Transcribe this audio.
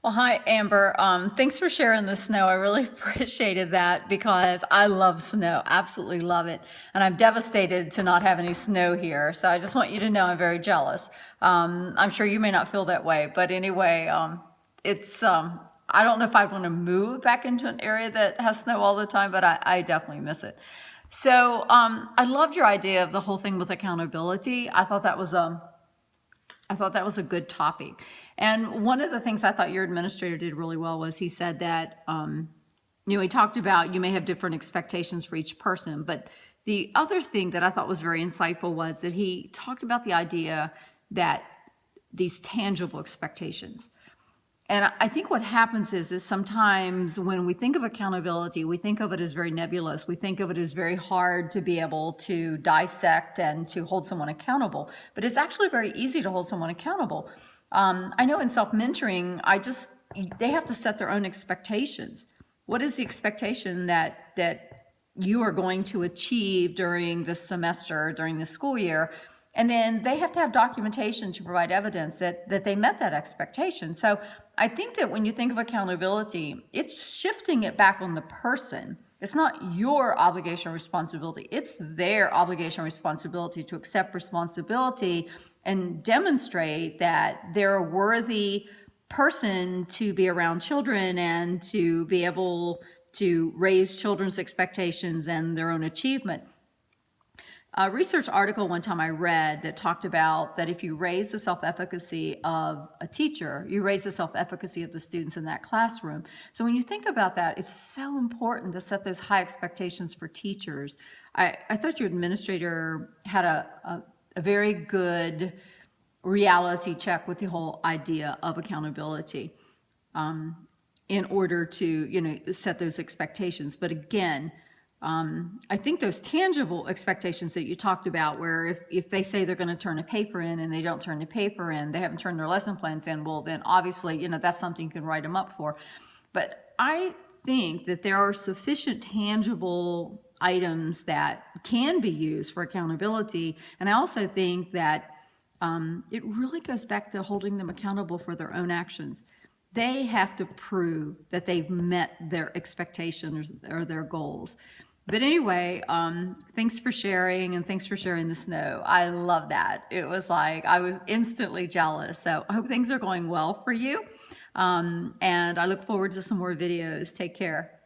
Well, hi, Amber. Thanks for sharing the snow. I really appreciated that because I love snow, absolutely love it. And I'm devastated to not have any snow here. So I just want you to know I'm very jealous. I'm sure you may not feel that way, but anyway, I don't know if I'd want to move back into an area that has snow all the time, but I definitely miss it. So I loved your idea of the whole thing with accountability. I thought that was a good topic. And one of the things I thought your administrator did really well was he said that, he talked about you may have different expectations for each person. But the other thing that I thought was very insightful was that he talked about the idea that these tangible expectations. And I think what happens is sometimes when we think of accountability, we think of it as very nebulous. We think of it as very hard to be able to dissect and to hold someone accountable. But it's actually very easy to hold someone accountable. I know in self-mentoring, they have to set their own expectations. What is the expectation that you are going to achieve during this semester, during the school year? And then they have to have documentation to provide evidence that they met that expectation. So I think that when you think of accountability, it's shifting it back on the person. It's not your obligation or responsibility. It's their obligation or responsibility to accept responsibility and demonstrate that they're a worthy person to be around children and to be able to raise children's expectations and their own achievement. A research article one time I read that talked about that if you raise the self-efficacy of a teacher, you raise the self-efficacy of the students in that classroom. So when you think about that, it's so important to set those high expectations for teachers. I thought your administrator had a very good reality check with the whole idea of accountability in order to, set those expectations. But again, I think those tangible expectations that you talked about, where if they say they're going to turn a paper in and they don't turn the paper in, they haven't turned their lesson plans in, well, then obviously, that's something you can write them up for. But I think that there are sufficient tangible items that can be used for accountability. And I also think that it really goes back to holding them accountable for their own actions. They have to prove that they've met their expectations or their goals. But anyway, thanks for sharing, and thanks for sharing the snow. I love that. It was like I was instantly jealous. So I hope things are going well for you. And I look forward to some more videos. Take care.